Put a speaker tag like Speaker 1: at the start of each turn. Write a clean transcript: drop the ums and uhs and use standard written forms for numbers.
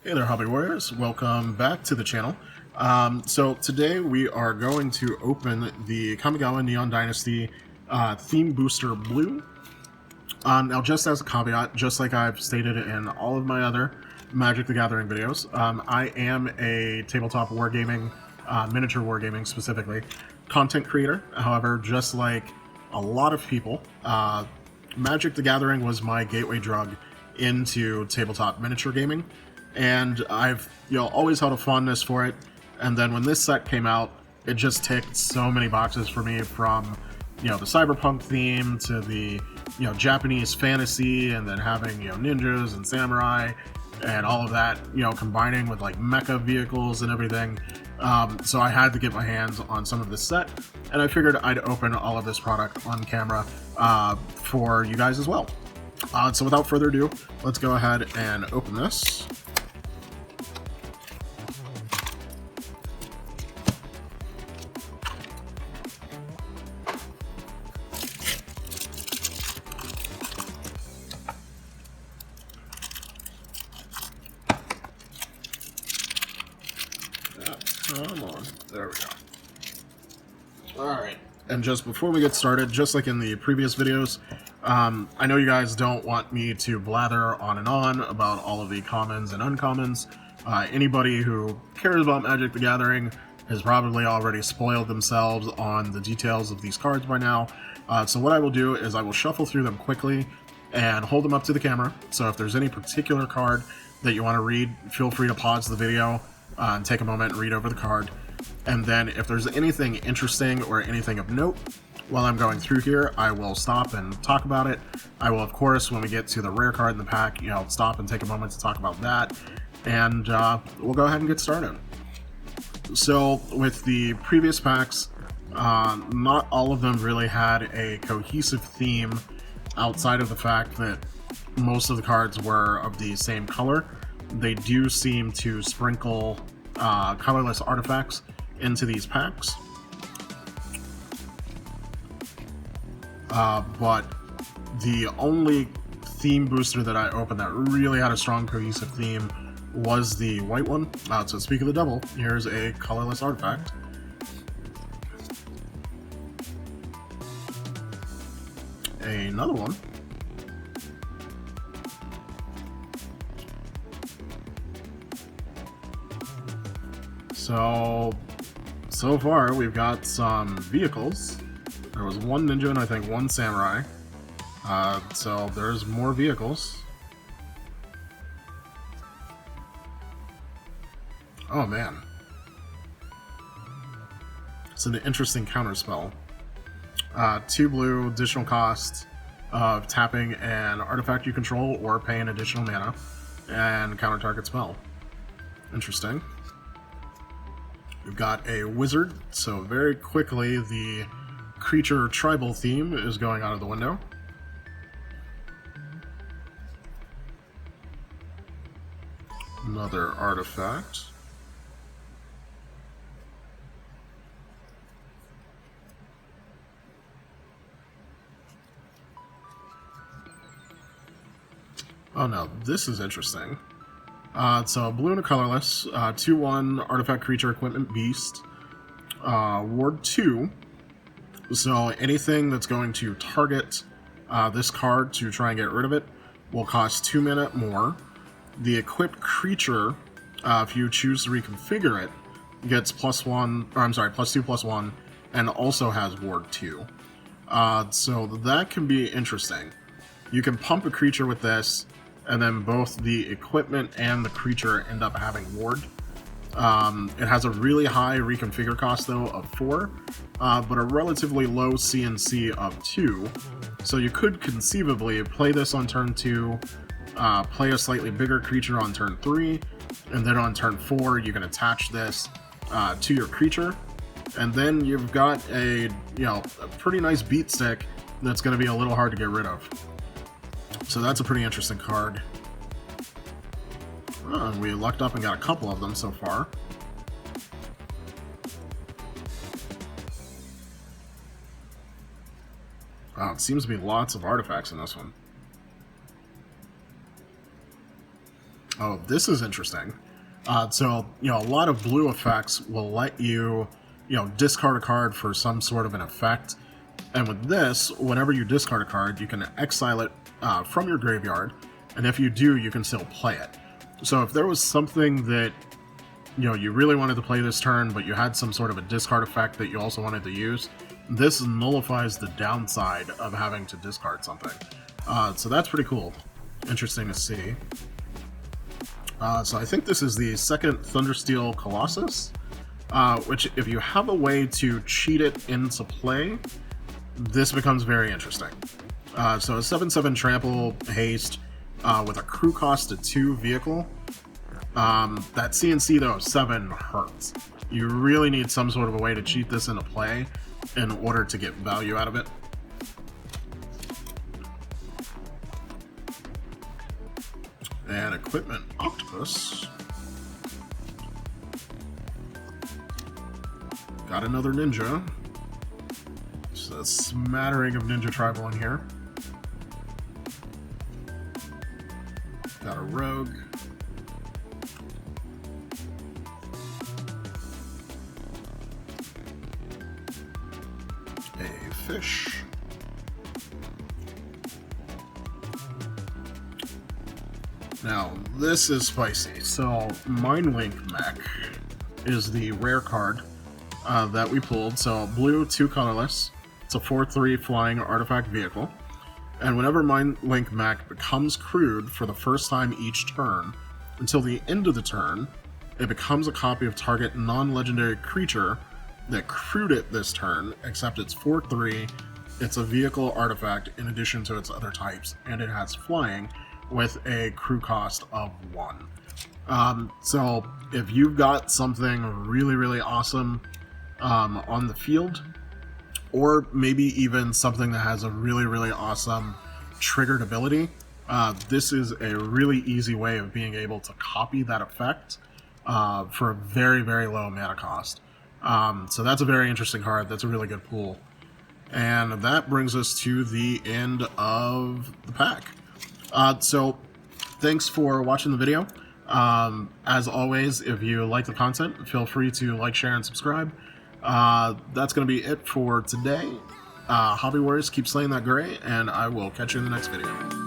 Speaker 1: Hey there, Hobby Warriors. Welcome back to the channel. So today we are going to open the Kamigawa Neon Dynasty Theme Booster Blue. Now, just as a caveat, just like I've stated in all of my other Magic the Gathering videos, I am a tabletop wargaming, miniature wargaming specifically, content creator. However, just like a lot of people, Magic the Gathering was my gateway drug into tabletop miniature gaming. And I've always had a fondness for it. And then when this set came out, it just ticked so many boxes for me, from the cyberpunk theme to the Japanese fantasy, and then having ninjas and samurai and all of that combining with like mecha vehicles and everything. So I had to get my hands on some of this set, and I figured I'd open all of this product on camera for you guys as well. So without further ado, let's go ahead and open this. Come on. There we go. Alright. And just before we get started, just like in the previous videos, I know you guys don't want me to blather on and on about all of the commons and uncommons. Anybody who cares about Magic the Gathering has probably already spoiled themselves on the details of these cards by now. So what I will do is I will shuffle through them quickly and hold them up to the camera. So if there's any particular card that you want to read, feel free to pause the video and take a moment and read over the card. And then if there's anything interesting or anything of note while I'm going through here, I will stop and talk about it. I will, of course, when we get to the rare card in the pack, stop and take a moment to talk about that. And we'll go ahead and get started. So with the previous packs, not all of them really had a cohesive theme outside of the fact that most of the cards were of the same color. They do seem to sprinkle colorless artifacts into these packs. But the only theme booster that I opened that really had a strong cohesive theme was the white one. So speak of the devil, here's a colorless artifact. Another one. So far we've got some vehicles. There was one ninja and I think one samurai. So there's more vehicles. Oh man. It's an interesting counterspell. 2 blue, additional cost of tapping an artifact you control or pay an additional mana, and counter target spell. Interesting. We've got a wizard, so very quickly the creature tribal theme is going out of the window. Another artifact. Oh no, this is interesting. So blue and a colorless, 2/1 artifact creature equipment beast, ward 2. So anything that's going to target this card to try and get rid of it will cost 2 mana more. The equipped creature, if you choose to reconfigure it, gets +2/+1, and also has ward 2. So that can be interesting. You can pump a creature with this, and then both the equipment and the creature end up having ward. It has a really high reconfigure cost though of 4, but a relatively low CNC of 2. So you could conceivably play this on turn 2, play a slightly bigger creature on turn 3, and then on turn 4 you can attach this to your creature, and then you've got a pretty nice beat stick that's going to be a little hard to get rid of. So that's a pretty interesting card. We lucked up and got a couple of them so far. Wow, it seems to be lots of artifacts in this one. Oh, this is interesting. So, a lot of blue effects will let you, discard a card for some sort of an effect. And with this, whenever you discard a card, you can exile it from your graveyard. And if you do, you can still play it. So if there was something that, you really wanted to play this turn, but you had some sort of a discard effect that you also wanted to use, this nullifies the downside of having to discard something. So that's pretty cool. Interesting to see. So I think this is the second Thundersteel Colossus, which if you have a way to cheat it into play, this becomes very interesting. So a 7/7 trample haste with a crew cost of 2 vehicle. That CNC though of 7 hurts. You really need some sort of a way to cheat this into play in order to get value out of it. And equipment octopus. Got another ninja. Just a smattering of ninja tribal in here. Got a rogue. A fish. Now, this is spicy. So, Mind Link Mech is the rare card that we pulled. So, blue, 2 colorless. It's a 4/3 flying artifact vehicle. And whenever Mind Link Mech becomes crewed for the first time each turn, until the end of the turn, it becomes a copy of target non-legendary creature that crewed it this turn, except it's 4/3, it's a vehicle artifact in addition to its other types, and it has flying with a crew cost of 1. So if you've got something really, really awesome on the field, or maybe even something that has a really, really awesome triggered ability, this is a really easy way of being able to copy that effect for a very, very low mana cost. So that's a very interesting card. That's a really good pool. And that brings us to the end of the pack. So thanks for watching the video. As always, if you like the content, feel free to like, share, and subscribe. That's going to be it for today. Hobby Warriors, keep slaying that gray, and I will catch you in the next video.